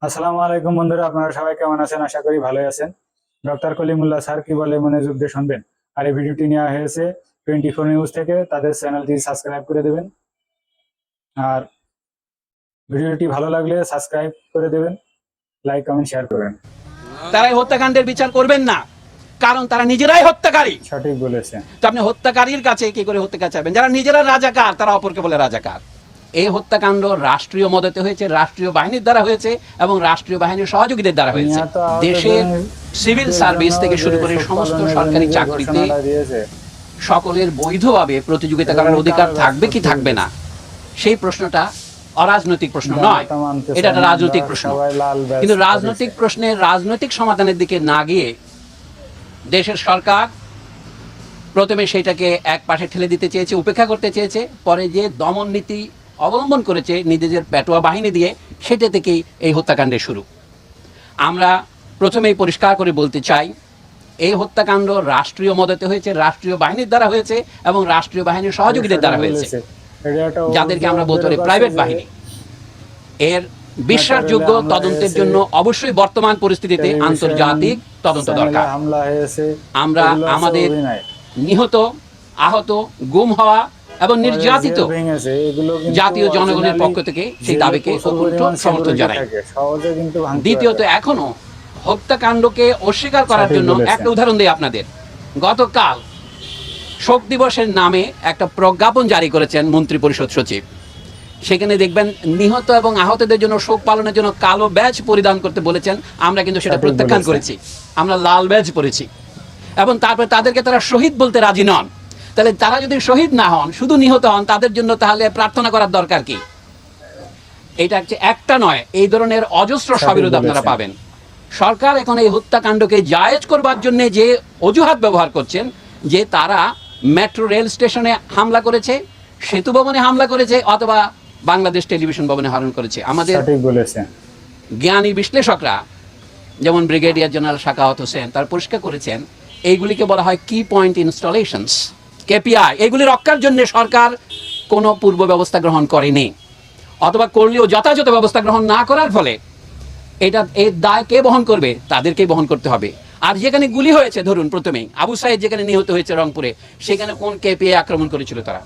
আসসালামু আলাইকুম বন্ধুরা, আপনারা সবাই কেমন আছেন? আশা করি ভালোই আছেন। ডক্টর কলিমুল্লাহ স্যার কি বলে মনোযোগ দিয়ে শুনবেন। আর এই ভিডিওটি নেওয়া হয়েছে 24 নিউজ থেকে। তাদের চ্যানেলটি সাবস্ক্রাইব করে দেবেন। আর ভিডিওটি ভালো লাগলে সাবস্ক্রাইব করে দেবেন, লাইক কমেন্ট শেয়ার করবেন। তারা এই হত্যাকাণ্ডের বিচার করবেন না, কারণ তারা নিজেরাই হত্যাকারী। সঠিক বলেছেন। তো আপনি হত্যাকারীর কাছে কি করে হত্যা চাইবেন? যারা নিজেরা রাজাকার তারা অপরকে বলে রাজাকার। এই হত্যাকাণ্ড রাষ্ট্রীয় মদতে হয়েছে, রাষ্ট্রীয় বাহিনীর দ্বারা হয়েছে এবং রাষ্ট্রীয় বাহিনীর সহযোগীদের দ্বারা হয়েছে। দেশের সিভিল সার্ভিস থেকে শুরু করে সমস্ত সরকারি চাকরিতে সকলের বৈধভাবে প্রতিযোগিতা করার অধিকার থাকবে কি থাকবে না, সেই প্রশ্নটা অরাজনৈতিক প্রশ্ন নয়, এটা একটা রাজনৈতিক প্রশ্ন। কিন্তু রাজনৈতিক প্রশ্নের রাজনৈতিক সমাধানের দিকে না গিয়ে দেশের সরকার প্রথমে সেটাকে এক পাশে ঠেলে দিতে চেয়েছে, উপেক্ষা করতে চেয়েছে, পরে যে দমন নীতি অবলম্বন করেছে নিজেদের পেটোয়া বাহিনী দিয়ে, সেটা থেকেই এই হত্যাকাণ্ডের শুরু। আমরা প্রথমেই পরিষ্কার করে বলতে চাই, এই হত্যাকাণ্ড রাষ্ট্রীয় মদতে হয়েছে, রাষ্ট্রীয় বাহিনীর দ্বারা হয়েছে এবং রাষ্ট্রীয় বাহিনীর সহযোগীদের দ্বারা হয়েছে, যাদেরকে আমরা বলতে পারি প্রাইভেট বাহিনী। এর বিশ্বাসযোগ্য তদন্তের জন্য অবশ্যই বর্তমান পরিস্থিতিতে আন্তর্জাতিক তদন্ত দরকার। আমরা আমাদের নিহত, আহত, গুম হওয়া এবং নির্যাতিত জাতীয় জনগণের পক্ষ থেকে সেই দাবিকে সমর্থন জানাই। দ্বিতীয়ত, এখনো হত্যাকাণ্ডকে অস্বীকার করার জন্য একটা উদাহরণ দিই আপনাদের। গতকাল শোক দিবসের নামে একটা প্রজ্ঞাপন জারি করেছেন মন্ত্রী পরিষদ সচিব। সেখানে দেখবেন নিহত এবং আহতদের জন্য শোক পালনের জন্য কালো ব্যাজ পরিধান করতে বলেছেন। আমরা কিন্তু সেটা প্রত্যাখ্যান করেছি, আমরা লাল ব্যাজ পরেছি এবং তারপরে তাদেরকে তারা শহীদ বলতে রাজি নন। তাহলে তারা যদি শহীদ না হন, শুধু নিহত হন, তাদের জন্য তাহলে প্রার্থনা করার দরকার কি? এটা একটা নয়, এই ধরনের অজস্র সবিরোধ আপনারা পাবেন। সরকার এখন এই হত্যাকাণ্ডকে জায়েজ করবার জন্য যে অজুহাত ব্যবহার করছেন, যে তারা মেট্রো রেল স্টেশনে হামলা করেছে, সেতু ভবনে হামলা করেছে, অথবা বাংলাদেশ টেলিভিশন ভবনে হামলা করেছে। আমাদের জ্ঞানী বিশ্লেষকরা যেমন ব্রিগেডিয়ার জেনারেল শাকাওয়াত হোসেন তার পরিষ্কার করেছেন, এইগুলিকে বলা হয় কি পয়েন্ট ইনস্টলেশনস, কেপিআই। এগুলি রক্ষার জন্য সরকার কোনো পূর্ব ব্যবস্থা গ্রহণ করেনি, অথবা করলেও যথাযথ ব্যবস্থা গ্রহণ না করার ফলে এর দায় কে বহন করবে? তাদেরকেই বহন করতে হবে। আর যেখানে গুলি হয়েছে, ধরুন প্রথমেই আবু সাইদ যেখানে নিহত হয়েছে রংপুরে, সেখানে কোন কেপিআই আক্রমণ করেছিল তারা?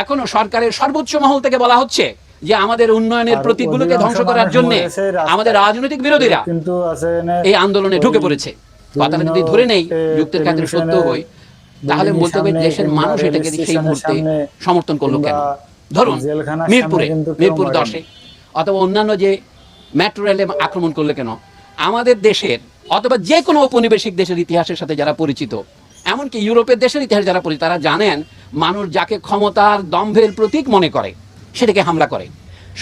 এখনো সরকারের সর্বোচ্চ মহল থেকে বলা হচ্ছে যে আমাদের উন্নয়নের প্রতীকগুলোকে ধ্বংস করার জন্য আমাদের রাজনৈতিক বিরোধীরা এই আন্দোলনে ঢুকে পড়েছে। কথাটা যদি ধরে নেই, যুক্তির ক্ষেত্রে সত্য হই, তাহলে বলতে হবে দেশের মানুষ এটাকে সেই মুহূর্তে সমর্থন করলো কেন? ধরুন মিরপুর 10-এ অথবা অন্যান্য যে মেট্রো রেলে আক্রমণ করলে কেন? আমাদের দেশের অথবা যে কোনো ঔপনিবেশিক দেশের ইতিহাসের সাথে যারা পরিচিত, এমনকি ইউরোপের দেশের ইতিহাস যারা পরিচিত, তারা জানেন মানুষ যাকে ক্ষমতার দম্ভের প্রতীক মনে করে সেটাকে হামলা করে।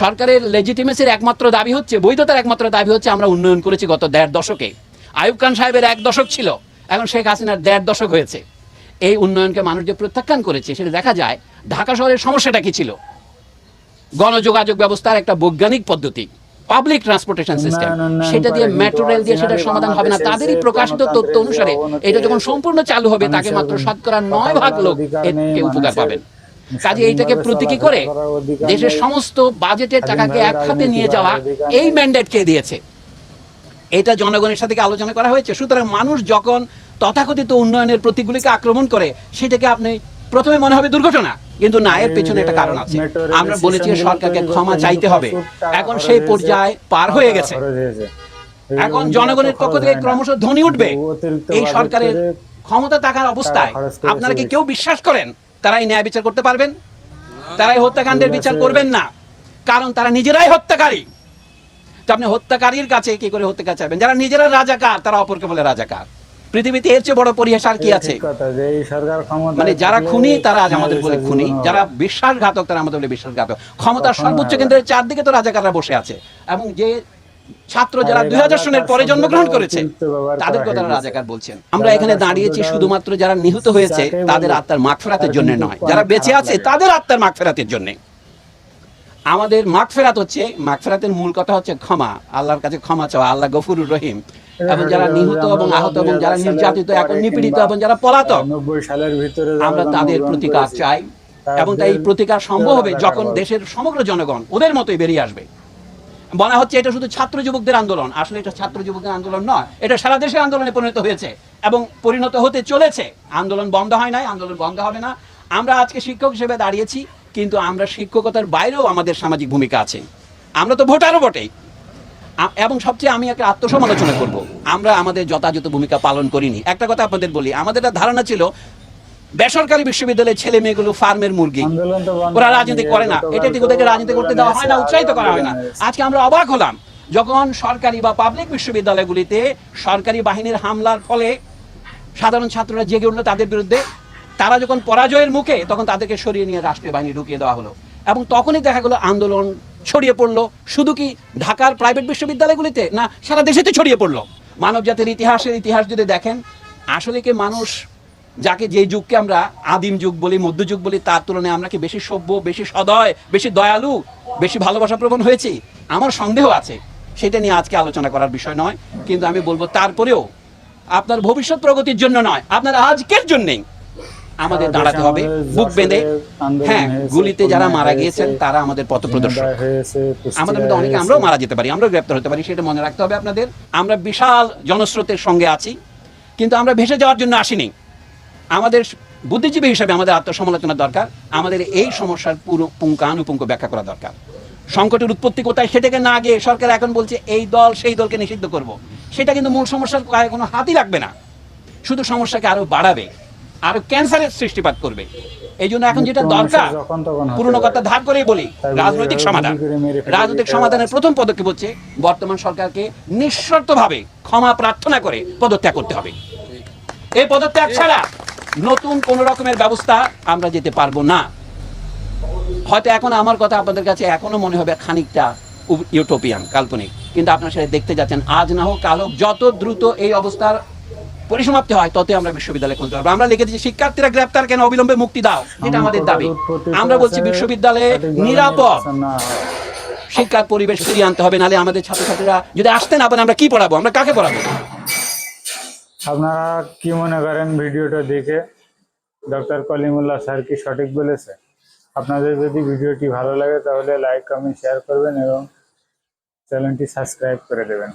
সরকারের লেজিটিমেসির একমাত্র দাবি হচ্ছে, বৈধতার একমাত্র দাবি হচ্ছে আমরা উন্নয়ন করেছি গত 1.5 দশকে। আইয়ুব খান সাহেবের 1 দশক ছিল, এখন শেখ হাসিনার 1.5 দশক হয়েছে। এই উন্নয়নকে মানুষ যে প্রত্যাখ্যান করেছে, সেটা দেখা যায়। ঢাকা শহরের সমস্যাটা কি ছিল? গণযোগাযোগ ব্যবস্থার একটা বৈজ্ঞানিক পদ্ধতি, পাবলিক ট্রান্সপোর্টেশন সিস্টেম, সেটা দিয়ে মেট্রো রেল দিয়ে সেটার সমাধান হবে না। তাদেরই প্রকাশিত তথ্য অনুসারে এটা যখন সম্পূর্ণ চালু হবে, তাকে মাত্র 9% লোক এতে উপকার পাবেন। কাজে এইটাকে প্রতীকী করে দেশের সমস্ত বাজেটের টাকাকে এক হাতে নিয়ে যাওয়া, এই ম্যান্ডেট কে দিয়েছে? এটা জনগণের সাথে আলোচনা করা হয়েছে। সুতরাং মানুষ যখন তথাকথিত উন্নয়নের প্রতীকগুলিকে আক্রমণ করে, সেটাকে আপনি প্রথমে মনে হবে দুর্ঘটনা, কিন্তু না, এর পেছনে একটা কারণ আছে। আমরা বলেছি সরকারকে ক্ষমা চাইতে হবে, এখন সেই পর্যায়ে পার হয়ে গেছে। এখন জনগণের পক্ষ থেকে ক্রমশ ধ্বনি উঠবে। এই সরকারের ক্ষমতা থাকার অবস্থায় আপনারা কি কেউ বিশ্বাস করেন তারাই ন্যায় বিচার করতে পারবেন? তারাই হত্যাকাণ্ডের বিচার করবেন না, কারণ তারা নিজেরাই হত্যাকারী। তো আপনি হত্যাকারীর কাছে কি করে হত্যা চাইবেন? যারা নিজেরা রাজাকার তারা অপরকে বলে রাজাকার। পৃথিবীতে এর চেয়ে বড় পরিহাস আর কি আছে? মানে যারা খুনি তারা আজ আমাদের বলে খুনি, যারা বিশ্বাসঘাতক তারা আমাদের বলে বিশ্বাসঘাতক। ক্ষমতার সর্বোচ্চ কেন্দ্রের চারদিকে তো রাজাকাররা বসে আছে, এবং যে ছাত্র যারা 2000 সনের পরে জন্মগ্রহণ করেছে তাদেরকে তারা রাজাকার বলছেন। আমরা এখানে দাঁড়িয়েছি শুধুমাত্র যারা নিহত হয়েছে তাদের আত্মার মাগফিরাতের জন্য নয়, যারা বেঁচে আছে তাদের আত্মার মাগফিরাতের জন্য। আমাদের মাগফিরাত হচ্ছে, মাগফিরাতের মূল কথা হচ্ছে ক্ষমা, আল্লাহর কাছে ক্ষমা চাওয়া। আল্লাহ গফুরুর রহিম। এবং যারা নিহত এবং আহত এবং যারা নির্যাতিত, এখন নিপীড়িত এবং যারা পলাতক, আমরা তাদের প্রতিকার চাই। এবং তাই প্রতিকার সম্ভব হবে যখন দেশের সমগ্র জনগণ ওদের মতোই বেরিয়ে আসবে। বলা হচ্ছে এটা শুধু ছাত্র যুবকদের আন্দোলন, আসলে এটা ছাত্র যুবকদের আন্দোলন নয়, এটা সারা দেশের আন্দোলনে পরিণত হয়েছে এবং পরিণত হতে চলেছে। আন্দোলন বন্ধ হয় নাই, আন্দোলন বন্ধ হবে না। আমরা আজকে শিক্ষক হিসেবে দাঁড়িয়েছি, কিন্তু আমরা শিক্ষকতার বাইরেও আমাদের সামাজিক ভূমিকা আছে। আমরা তো ভোটারও বটে। এবং সবচেয়ে আমি একটা আত্মসমালোচনা করব, আমরা আমাদের যথাযথ ভূমিকা পালন করিনি। একটা কথা আপনাদের বলি, আমাদের একটা ধারণা ছিল বেসরকারি বিশ্ববিদ্যালয়ের ছেলে মেয়েগুলো ফার্মের মুরগি, ওরা রাজনীতি করে না, এটা ঠিক ওদেরকে রাজনীতি করতে দেওয়া হয় না, উৎসাহিত করা হয় না। আজকে আমরা অবাক হলাম যখন সরকারি বা পাবলিক বিশ্ববিদ্যালয়গুলিতে সরকারি বাহিনীর হামলার ফলে সাধারণ ছাত্ররা জেগে উঠলো তাদের বিরুদ্ধে। তারা যখন পরাজয়ের মুখে, তখন তাদেরকে সরিয়ে নিয়ে রাষ্ট্রীয় বাহিনী ঢুকিয়ে দেওয়া হলো এবং তখনই দেখা গেলো আন্দোলন ছড়িয়ে পড়লো। শুধু কি ঢাকার প্রাইভেট বিশ্ববিদ্যালয়গুলিতে না, সারা দেশেতে ছড়িয়ে পড়লো। মানব জাতির ইতিহাস যদি দেখেন, আসলে কি মানুষ যাকে যে যুগকে আমরা আদিম যুগ বলি, মধ্যযুগ বলি, তার তুলনায় আমরা কি বেশি সভ্য, বেশি সদয়, বেশি দয়ালু, বেশি ভালোবাসা প্রবণ হয়েছি? আমার সন্দেহ আছে। সেটা নিয়ে আজকে আলোচনা করার বিষয় নয়, কিন্তু আমি বলবো তারপরেও আপনার ভবিষ্যৎ প্রগতির জন্য নয়, আপনার আজকের জন্যেই আমাদের দাঁড়াতে হবে বুক বেঁধে। হ্যাঁ, গুলিতে যারা মারা গিয়েছেন তারা আমাদের পথপ্রদর্শক। আমাদের মধ্যে অনেকে আমরাও মারা যেতে পারি, আমরাও গ্রেপ্তার হতে পারি, সেটা মনে রাখতে হবে আপনাদের। আমরা বিশাল জনস্রোতের সঙ্গে আছি, কিন্তু আমরা ভেসে যাওয়ার জন্য আসিনি। আমাদের বুদ্ধিজীবী হিসাবে আমাদের আত্মসমালোচনা দরকার, আমাদের এই সমস্যার পুরো পুঙ্খানুপুঙ্খ ব্যাখ্যা করা দরকার। সংকটের উৎপত্তি কোথায় সেটাকে না গিয়ে সরকার এখন বলছে এই দল সেই দলকে নিষিদ্ধ করব, সেটা কিন্তু মূল সমস্যার কোনো হাতই লাগবে না, শুধু সমস্যাকে আরো বাড়াবে, আরো ক্যান্সারের সৃষ্টিপাত করবে। এই জন্য এখন যেটা দরকার, পুরনো কথা ধার করেই বলি, রাজনৈতিক সমাধান। রাজনৈতিক সমাধানের প্রথম পদক্ষেপ হচ্ছে বর্তমান সরকারকে নিঃশর্তভাবে ক্ষমা প্রার্থনা করে পদত্যাগ করতে হবে। এই পদত্যাগ ছাড়া নতুন কোন রকমের ব্যবস্থা আমরা যেতে পারবো না। হয়তো এখন আমার কথা আপনাদের কাছে এখনো মনে হবে খানিকটা ইউটোপিয়ান, কাল্পনিক, কিন্তু আপনারা সেটা দেখতে যাচ্ছেন। আজ না হোক কাল হোক, যত দ্রুত এই অবস্থার পরিসমাপ্তি হয় ততই আমরা বিশ্ববিদ্যালয়ে খুলতে পারবো। আমরা লিখে দিচ্ছি শিক্ষার্থীরা গ্রেপ্তার কেন, অবিলম্বে মুক্তি দাও, এটা আমাদের দাবি। আমরা বলছি বিশ্ববিদ্যালয়ে নিরাপদ শিক্ষার পরিবেশ ফিরিয়ে আনতে হবে, নাহলে আমাদের ছাত্রছাত্রীরা যদি আসতে না পারে আমরা কি পড়াবো, আমরা কাকে পড়াবো? আপনারা কি মনে করেন ভিডিওটা দেখে ডক্টর কলিমুল্লাহ স্যার কি সঠিক বলেছে? আপনাদের যদি ভিডিওটি ভালো লাগে তাহলে লাইক, কমেন্ট, শেয়ার করবেন এবং চ্যানেলটি সাবস্ক্রাইব করে দেবেন।